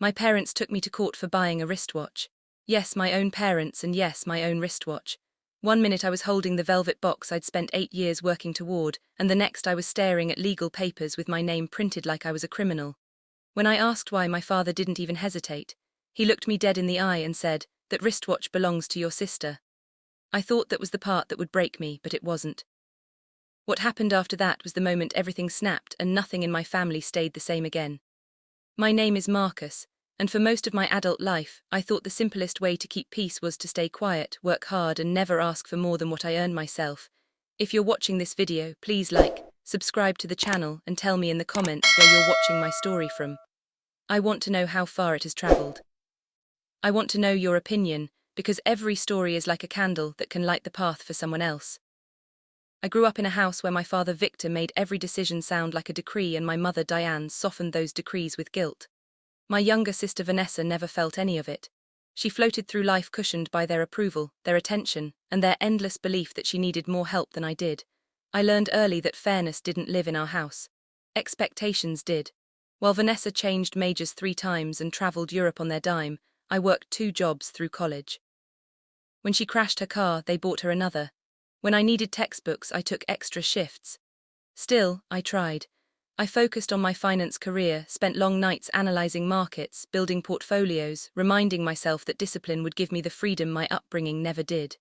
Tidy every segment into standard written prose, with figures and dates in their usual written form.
My parents took me to court for buying a wristwatch. Yes, my own parents, and yes, my own wristwatch. One minute I was holding the velvet box I'd spent 8 years working toward, and the next I was staring at legal papers with my name printed like I was a criminal. When I asked why, my father didn't even hesitate. He looked me dead in the eye and said, "That wristwatch belongs to your sister." I thought that was the part that would break me, but it wasn't. What happened after that was the moment everything snapped and nothing in my family stayed the same again. My name is Marcus, and for most of my adult life, I thought the simplest way to keep peace was to stay quiet, work hard, and never ask for more than what I earn myself. If you're watching this video, please like, subscribe to the channel, and tell me in the comments where you're watching my story from. I want to know how far it has traveled. I want to know your opinion, because every story is like a candle that can light the path for someone else. I grew up in a house where my father Victor made every decision sound like a decree and my mother Diane softened those decrees with guilt. My younger sister Vanessa never felt any of it. She floated through life cushioned by their approval, their attention, and their endless belief that she needed more help than I did. I learned early that fairness didn't live in our house. Expectations did. While Vanessa changed majors 3 times and traveled Europe on their dime, I worked 2 jobs through college. When she crashed her car, they bought her another. When I needed textbooks, I took extra shifts. Still, I tried. I focused on my finance career, spent long nights analyzing markets, building portfolios, reminding myself that discipline would give me the freedom my upbringing never did.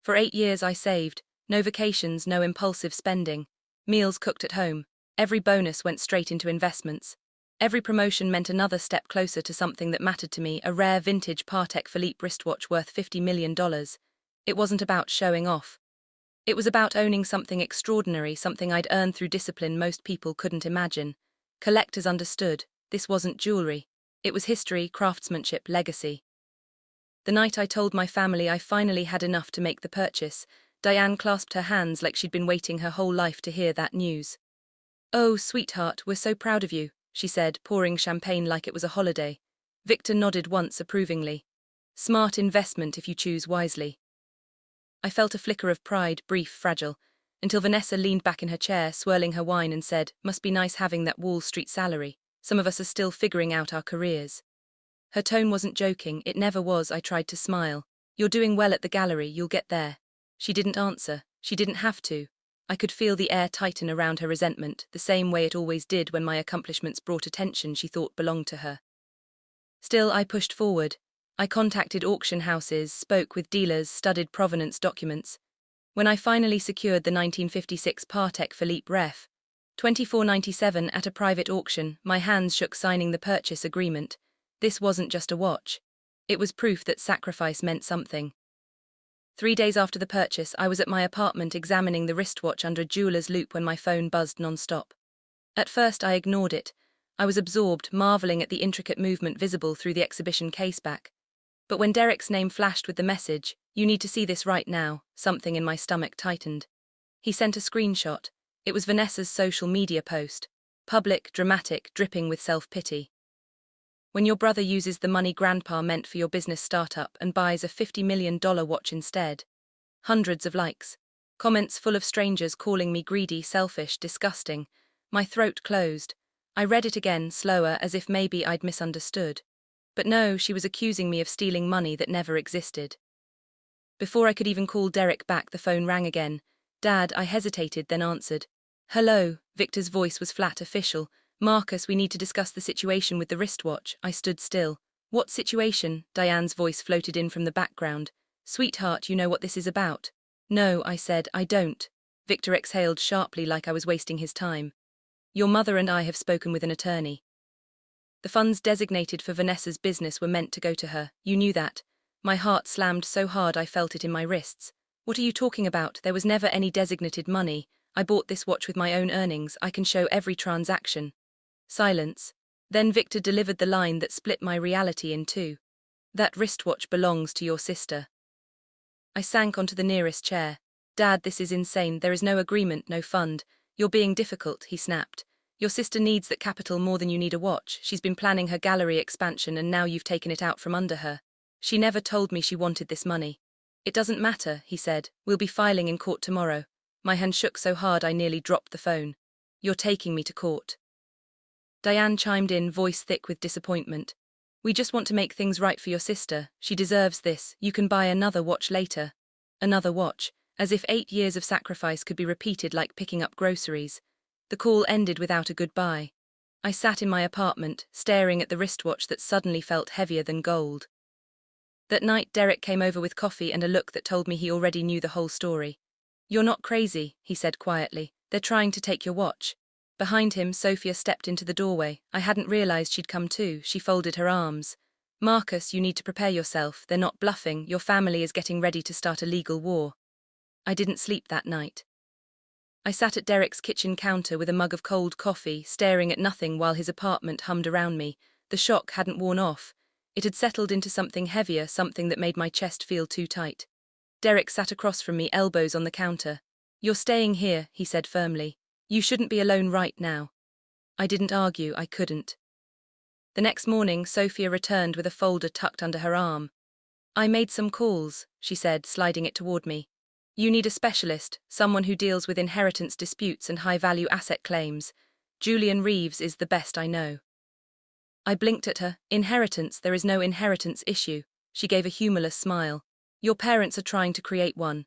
For 8 years I saved, no vacations, no impulsive spending, meals cooked at home, every bonus went straight into investments. Every promotion meant another step closer to something that mattered to me, a rare vintage Patek Philippe wristwatch worth $50 million. It wasn't about showing off. It was about owning something extraordinary, something I'd earned through discipline most people couldn't imagine. Collectors understood. This wasn't jewelry. It was history, craftsmanship, legacy. The night I told my family I finally had enough to make the purchase, Diane clasped her hands like she'd been waiting her whole life to hear that news. "Oh, sweetheart, we're so proud of you," she said, pouring champagne like it was a holiday. Victor nodded once approvingly. "Smart investment if you choose wisely." I felt a flicker of pride, brief, fragile, until Vanessa leaned back in her chair, swirling her wine, and said, "Must be nice having that Wall Street salary. Some of us are still figuring out our careers." Her tone wasn't joking, it never was. I tried to smile. "You're doing well at the gallery, you'll get there." She didn't answer. She didn't have to. I could feel the air tighten around her resentment, the same way it always did when my accomplishments brought attention she thought belonged to her. Still, I pushed forward. I contacted auction houses, spoke with dealers, studied provenance documents. When I finally secured the 1956 Patek Philippe Ref. 2497 at a private auction, my hands shook signing the purchase agreement. This wasn't just a watch. It was proof that sacrifice meant something. 3 days after the purchase, I was at my apartment examining the wristwatch under a jeweler's loupe when my phone buzzed non-stop. At first I ignored it. I was absorbed, marveling at the intricate movement visible through the exhibition caseback. But when Derek's name flashed with the message, "You need to see this right now," something in my stomach tightened. He sent a screenshot. It was Vanessa's social media post. Public, dramatic, dripping with self-pity. "When your brother uses the money grandpa meant for your business startup and buys a $50 million watch instead." Hundreds of likes. Comments full of strangers calling me greedy, selfish, disgusting. My throat closed. I read it again, slower, as if maybe I'd misunderstood. But no, she was accusing me of stealing money that never existed. Before I could even call Derek back, the phone rang again. "Dad," I hesitated, then answered. "Hello," Victor's voice was flat, official. "Marcus, we need to discuss the situation with the wristwatch." I stood still. "What situation?" Diane's voice floated in from the background. "Sweetheart, you know what this is about." "No," I said, "I don't." Victor exhaled sharply like I was wasting his time. "Your mother and I have spoken with an attorney. The funds designated for Vanessa's business were meant to go to her. You knew that." My heart slammed so hard I felt it in my wrists. "What are you talking about? There was never any designated money. I bought this watch with my own earnings. I can show every transaction." Silence. Then Victor delivered the line that split my reality in two. "That wristwatch belongs to your sister." I sank onto the nearest chair. "Dad, this is insane. There is no agreement, no fund. You're being difficult," he snapped. "Your sister needs that capital more than you need a watch. She's been planning her gallery expansion and now you've taken it out from under her. She never told me she wanted this money." "It doesn't matter," he said. "We'll be filing in court tomorrow." My hand shook so hard I nearly dropped the phone. "You're taking me to court." Diane chimed in, voice thick with disappointment. We just want to make things right for your sister. She deserves this. You can buy another watch later. Another watch, as if 8 years of sacrifice could be repeated like picking up groceries. The call ended without a goodbye. I sat in my apartment, staring at the wristwatch that suddenly felt heavier than gold. That night, Derek came over with coffee and a look that told me he already knew the whole story. You're not crazy, he said quietly. They're trying to take your watch. Behind him, Sophia stepped into the doorway. I hadn't realized she'd come too. She folded her arms. Marcus, you need to prepare yourself. They're not bluffing. Your family is getting ready to start a legal war. I didn't sleep that night. I sat at Derek's kitchen counter with a mug of cold coffee, staring at nothing while his apartment hummed around me. The shock hadn't worn off. It had settled into something heavier, something that made my chest feel too tight. Derek sat across from me, elbows on the counter. You're staying here, he said firmly. You shouldn't be alone right now. I didn't argue, I couldn't. The next morning, Sophia returned with a folder tucked under her arm. I made some calls, she said, sliding it toward me. You need a specialist, someone who deals with inheritance disputes and high-value asset claims. Julian Reeves is the best I know. I blinked at her. Inheritance, there is no inheritance issue. She gave a humorless smile. Your parents are trying to create one.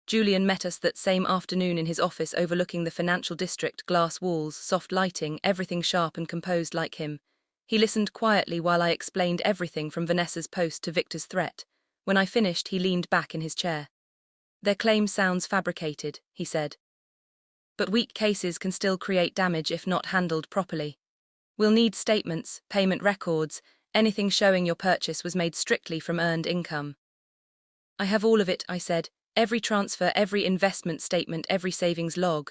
Julian met us that same afternoon in his office overlooking the financial district, glass walls, soft lighting, everything sharp and composed like him. He listened quietly while I explained everything from Vanessa's post to Victor's threat. When I finished, he leaned back in his chair. Their claim sounds fabricated, he said. But weak cases can still create damage if not handled properly. We'll need statements, payment records, anything showing your purchase was made strictly from earned income. I have all of it, I said. Every transfer, every investment statement, every savings log.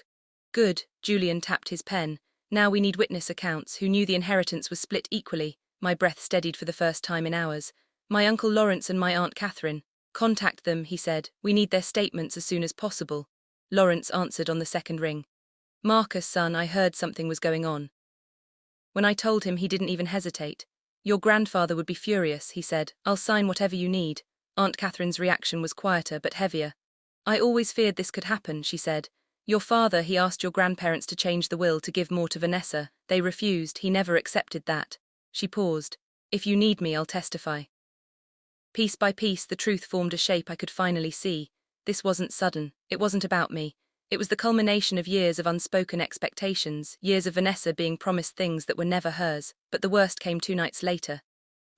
Good, Julian tapped his pen. Now we need witness accounts who knew the inheritance was split equally. My breath steadied for the first time in hours. My Uncle Lawrence and my Aunt Catherine. Contact them, he said. We need their statements as soon as possible. Lawrence answered on the second ring. Marcus, son, I heard something was going on. When I told him, he didn't even hesitate. Your grandfather would be furious, he said. I'll sign whatever you need. Aunt Catherine's reaction was quieter but heavier. I always feared this could happen, she said. Your father, he asked your grandparents to change the will to give more to Vanessa. They refused. He never accepted that. She paused. If you need me, I'll testify. Piece by piece, the truth formed a shape I could finally see. This wasn't sudden. It wasn't about me. It was the culmination of years of unspoken expectations, years of Vanessa being promised things that were never hers, but the worst came 2 nights later.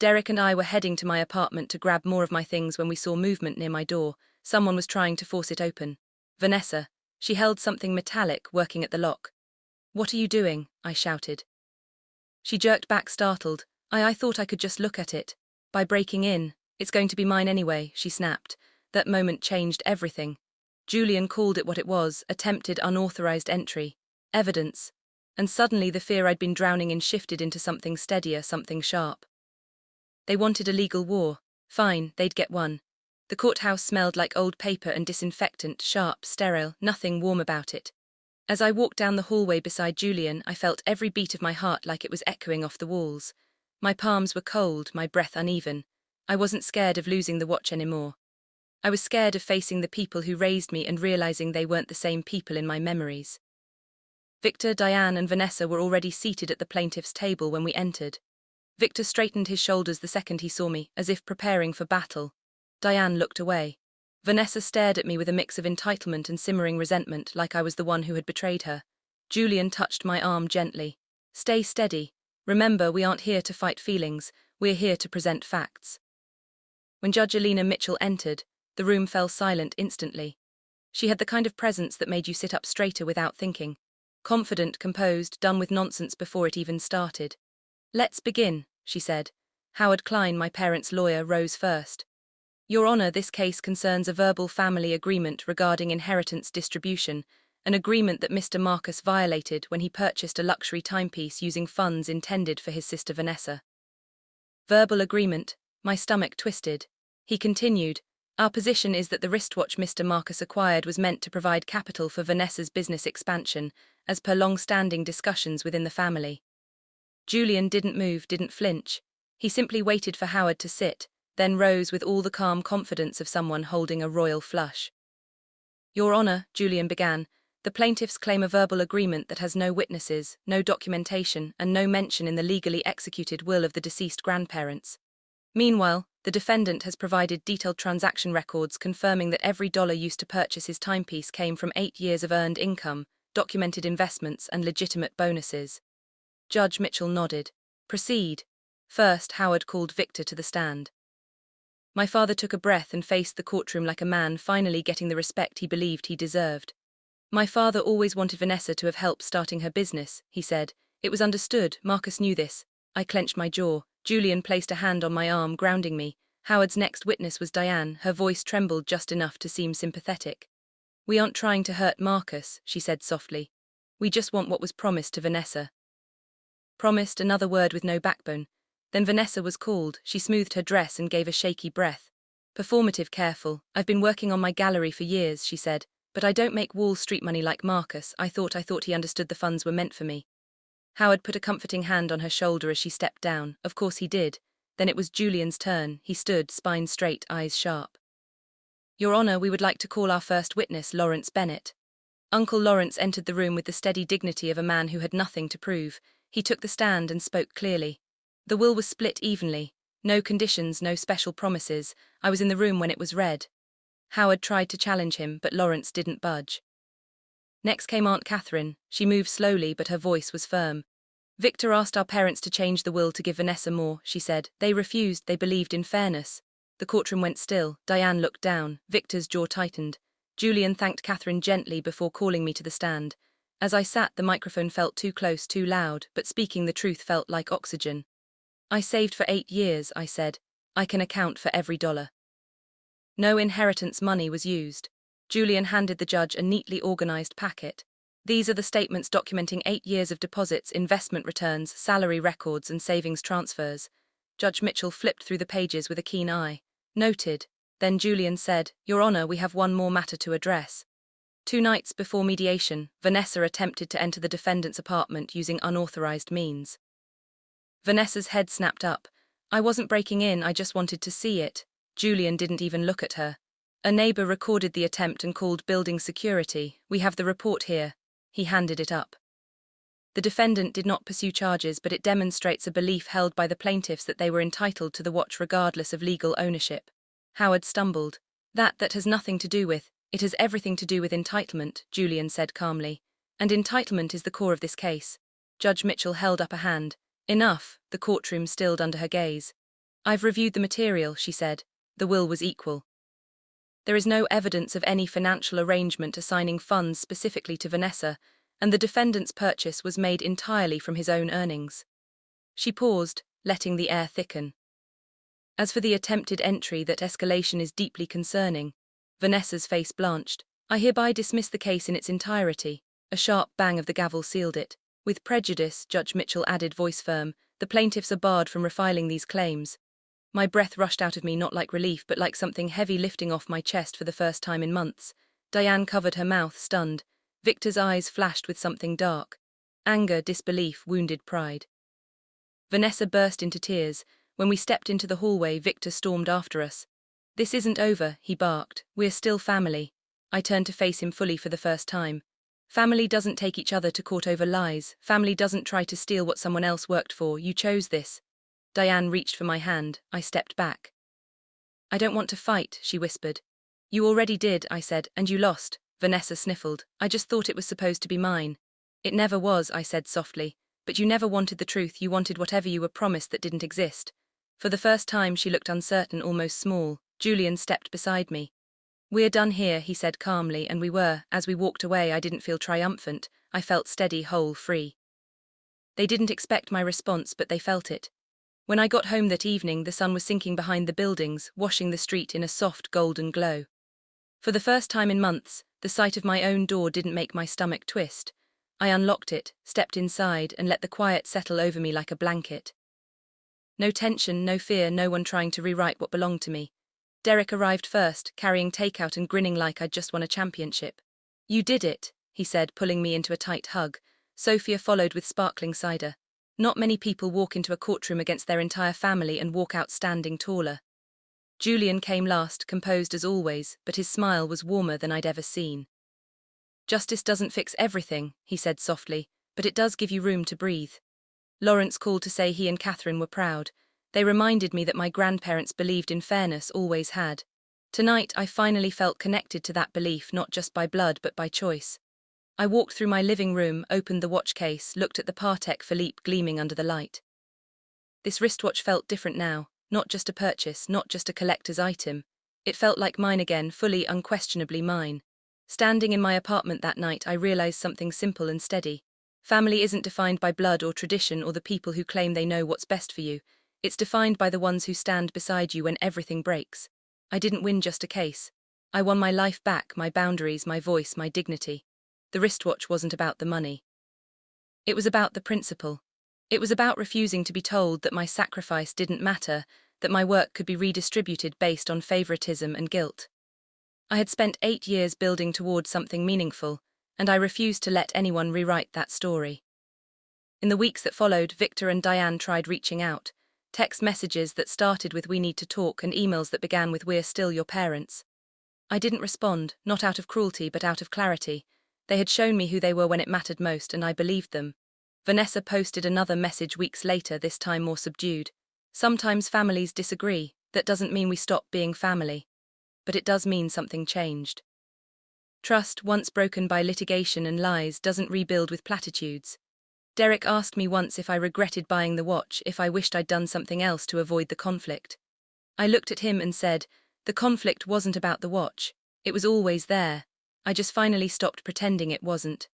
Derek and I were heading to my apartment to grab more of my things when we saw movement near my door. Someone was trying to force it open. Vanessa. She held something metallic, working at the lock. What are you doing? I shouted. She jerked back, startled. I thought I could just look at it. By breaking in. It's going to be mine anyway, she snapped. That moment changed everything. Julian called it what it was, attempted unauthorized entry. Evidence. And suddenly the fear I'd been drowning in shifted into something steadier, something sharp. They wanted a legal war. Fine, they'd get one. The courthouse smelled like old paper and disinfectant, sharp, sterile, nothing warm about it. As I walked down the hallway beside Julian, I felt every beat of my heart like it was echoing off the walls. My palms were cold, my breath uneven. I wasn't scared of losing the watch anymore. I was scared of facing the people who raised me and realizing they weren't the same people in my memories. Victor, Diane, and Vanessa were already seated at the plaintiff's table when we entered. Victor straightened his shoulders the second he saw me, as if preparing for battle. Diane looked away. Vanessa stared at me with a mix of entitlement and simmering resentment, like I was the one who had betrayed her. Julian touched my arm gently. Stay steady. Remember, we aren't here to fight feelings. We're here to present facts. When Judge Alina Mitchell entered, the room fell silent instantly. She had the kind of presence that made you sit up straighter without thinking. Confident, composed, done with nonsense before it even started. Let's begin, she said. Howard Klein, my parents' lawyer, rose first. Your Honor, this case concerns a verbal family agreement regarding inheritance distribution, an agreement that Mr. Marcus violated when he purchased a luxury timepiece using funds intended for his sister Vanessa. Verbal agreement, my stomach twisted. He continued, our position is that the wristwatch Mr. Marcus acquired was meant to provide capital for Vanessa's business expansion, as per long-standing discussions within the family. Julian didn't move, didn't flinch. He simply waited for Howard to sit, then rose with all the calm confidence of someone holding a royal flush. Your Honor, Julian began, The plaintiffs claim a verbal agreement that has no witnesses, no documentation, and no mention in the legally executed will of the deceased grandparents. Meanwhile, the defendant has provided detailed transaction records confirming that every dollar used to purchase his timepiece came from 8 years of earned income, documented investments, and legitimate bonuses. Judge Mitchell nodded. Proceed. First, Howard called Victor to the stand. My father took a breath and faced the courtroom like a man finally getting the respect he believed he deserved. My father always wanted Vanessa to have help starting her business, he said. It was understood, Marcus knew this. I clenched my jaw. Julian placed a hand on my arm, grounding me. Howard's next witness was Diane. Her voice trembled just enough to seem sympathetic. We aren't trying to hurt Marcus, she said softly. We just want what was promised to Vanessa. Promised, another word with no backbone. Then Vanessa was called. She smoothed her dress and gave a shaky breath. Performative, careful. I've been working on my gallery for years, she said. But I don't make Wall Street money like Marcus. I thought he understood the funds were meant for me. Howard put a comforting hand on her shoulder as she stepped down. Of course he did. Then it was Julian's turn. He stood, spine straight, eyes sharp. Your Honor, we would like to call our first witness, Lawrence Bennett. Uncle Lawrence entered the room with the steady dignity of a man who had nothing to prove. He took the stand and spoke clearly. The will was split evenly. No conditions, no special promises. I was in the room when it was read. Howard tried to challenge him, but Lawrence didn't budge. Next came Aunt Catherine. She moved slowly, but her voice was firm. Victor asked our parents to change the will to give Vanessa more, she said. They refused. They believed in fairness. The courtroom went still. Diane looked down. Victor's jaw tightened. Julian thanked Catherine gently before calling me to the stand. As I sat, the microphone felt too close, too loud, but speaking the truth felt like oxygen. I saved for 8 years, I said. I can account for every dollar. No inheritance money was used. Julian handed the judge a neatly organized packet. These are the statements documenting 8 years of deposits, investment returns, salary records, and savings transfers. Judge Mitchell flipped through the pages with a keen eye. Noted. Then Julian said, Your Honor, we have one more matter to address. 2 nights before mediation, Vanessa attempted to enter the defendant's apartment using unauthorized means. Vanessa's head snapped up. I wasn't breaking in, I just wanted to see it. Julian didn't even look at her. A neighbor recorded the attempt and called building security. We have the report here. He handed it up. The defendant did not pursue charges, but it demonstrates a belief held by the plaintiffs that they were entitled to the watch regardless of legal ownership. Howard stumbled. That has nothing to do with, it has everything to do with entitlement, Julian said calmly. And entitlement is the core of this case. Judge Mitchell held up a hand. Enough, the courtroom stilled under her gaze. I've reviewed the material, she said. The will was equal. There is no evidence of any financial arrangement assigning funds specifically to Vanessa, and the defendant's purchase was made entirely from his own earnings. She paused, letting the air thicken. As for the attempted entry, that escalation is deeply concerning. Vanessa's face blanched. I hereby dismiss the case in its entirety. A sharp bang of the gavel sealed it. With prejudice, Judge Mitchell added, voice firm, the plaintiffs are barred from refiling these claims. My breath rushed out of me, not like relief, but like something heavy lifting off my chest for the first time in months. Diane covered her mouth, stunned. Victor's eyes flashed with something dark. Anger, disbelief, wounded pride. Vanessa burst into tears. When we stepped into the hallway, Victor stormed after us. This isn't over, he barked. We're still family. I turned to face him fully for the first time. Family doesn't take each other to court over lies. Family doesn't try to steal what someone else worked for. You chose this. Diane reached for my hand. I stepped back. I don't want to fight, she whispered. You already did, I said, and you lost. Vanessa sniffled. I just thought it was supposed to be mine. It never was, I said softly. But you never wanted the truth. You wanted whatever you were promised that didn't exist. For the first time she looked uncertain, almost small. Julian stepped beside me. We're done here, he said calmly, and we were. As we walked away, I didn't feel triumphant. I felt steady, whole, free. They didn't expect my response, but they felt it. When I got home that evening, the sun was sinking behind the buildings, washing the street in a soft golden glow. For the first time in months, the sight of my own door didn't make my stomach twist. I unlocked it, stepped inside, and let the quiet settle over me like a blanket. No tension, no fear, no one trying to rewrite what belonged to me. Derek arrived first, carrying takeout and grinning like I'd just won a championship. You did it, he said, pulling me into a tight hug. Sophia followed with sparkling cider. Not many people walk into a courtroom against their entire family and walk out standing taller. Julian came last, composed as always, but his smile was warmer than I'd ever seen. Justice doesn't fix everything, he said softly, but it does give you room to breathe. Lawrence called to say he and Catherine were proud. They reminded me that my grandparents believed in fairness, always had. Tonight, I finally felt connected to that belief, not just by blood but by choice. I walked through my living room, opened the watch case, looked at the Patek Philippe gleaming under the light. This wristwatch felt different now, not just a purchase, not just a collector's item. It felt like mine again, fully, unquestionably mine. Standing in my apartment that night, I realized something simple and steady. Family isn't defined by blood or tradition or the people who claim they know what's best for you. It's defined by the ones who stand beside you when everything breaks. I didn't win just a case. I won my life back, my boundaries, my voice, my dignity. The wristwatch wasn't about the money. It was about the principle. It was about refusing to be told that my sacrifice didn't matter, that my work could be redistributed based on favoritism and guilt. I had spent 8 years building toward something meaningful, and I refused to let anyone rewrite that story. In the weeks that followed, Victor and Diane tried reaching out. Text messages that started with "we need to talk" and emails that began with "we're still your parents." I didn't respond, not out of cruelty but out of clarity. They had shown me who they were when it mattered most, and I believed them. Vanessa posted another message weeks later, this time more subdued. Sometimes families disagree. That doesn't mean we stop being family. But it does mean something changed. Trust, once broken by litigation and lies, doesn't rebuild with platitudes. Derek asked me once if I regretted buying the watch, if I wished I'd done something else to avoid the conflict. I looked at him and said, the conflict wasn't about the watch. It was always there. I just finally stopped pretending it wasn't.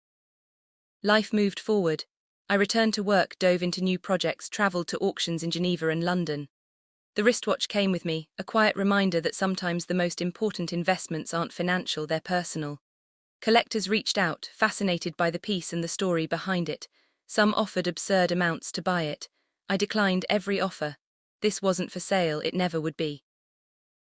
Life moved forward. I returned to work, dove into new projects, traveled to auctions in Geneva and London. The wristwatch came with me, a quiet reminder that sometimes the most important investments aren't financial, they're personal. Collectors reached out, fascinated by the piece and the story behind it. Some offered absurd amounts to buy it. I declined every offer. This wasn't for sale, it never would be.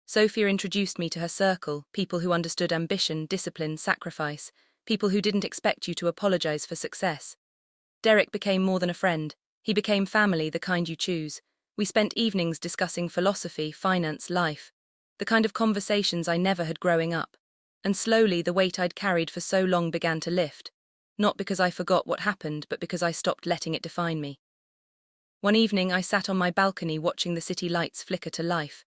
Sophia introduced me to her circle, people who understood ambition, discipline, sacrifice, people who didn't expect you to apologize for success. Derek became more than a friend. He became family, the kind you choose. We spent evenings discussing philosophy, finance, life, the kind of conversations I never had growing up. And slowly the weight I'd carried for so long began to lift. Not because I forgot what happened, but because I stopped letting it define me. One evening I sat on my balcony watching the city lights flicker to life.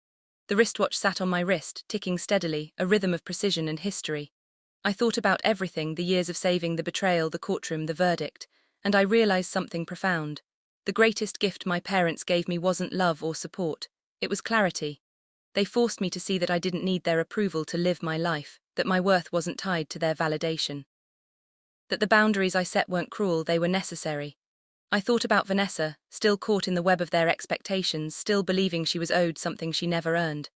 The wristwatch sat on my wrist, ticking steadily, a rhythm of precision and history. I thought about everything, the years of saving, the betrayal, the courtroom, the verdict, and I realized something profound. The greatest gift my parents gave me wasn't love or support, it was clarity. They forced me to see that I didn't need their approval to live my life, that my worth wasn't tied to their validation. That the boundaries I set weren't cruel, they were necessary. I thought about Vanessa, still caught in the web of their expectations, still believing she was owed something she never earned.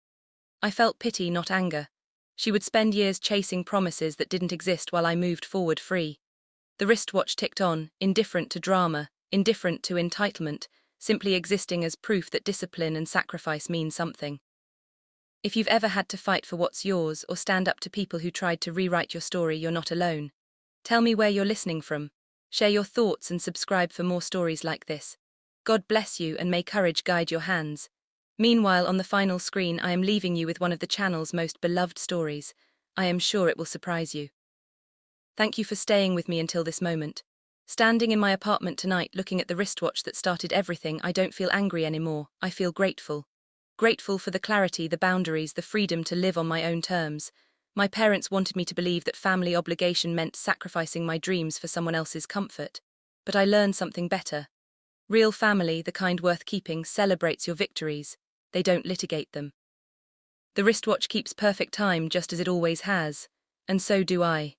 I felt pity, not anger. She would spend years chasing promises that didn't exist while I moved forward free. The wristwatch ticked on, indifferent to drama, indifferent to entitlement, simply existing as proof that discipline and sacrifice mean something. If you've ever had to fight for what's yours or stand up to people who tried to rewrite your story, you're not alone. Tell me where you're listening from. Share your thoughts and subscribe for more stories like this. God bless you and may courage guide your hands. Meanwhile, on the final screen, I am leaving you with one of the channel's most beloved stories. I am sure it will surprise you. Thank you for staying with me until this moment. Standing in my apartment tonight looking at the wristwatch that started everything, I don't feel angry anymore, I feel grateful. Grateful for the clarity, the boundaries, the freedom to live on my own terms. My parents wanted me to believe that family obligation meant sacrificing my dreams for someone else's comfort. But I learned something better. Real family, the kind worth keeping, celebrates your victories. They don't litigate them. The wristwatch keeps perfect time just as it always has. And so do I.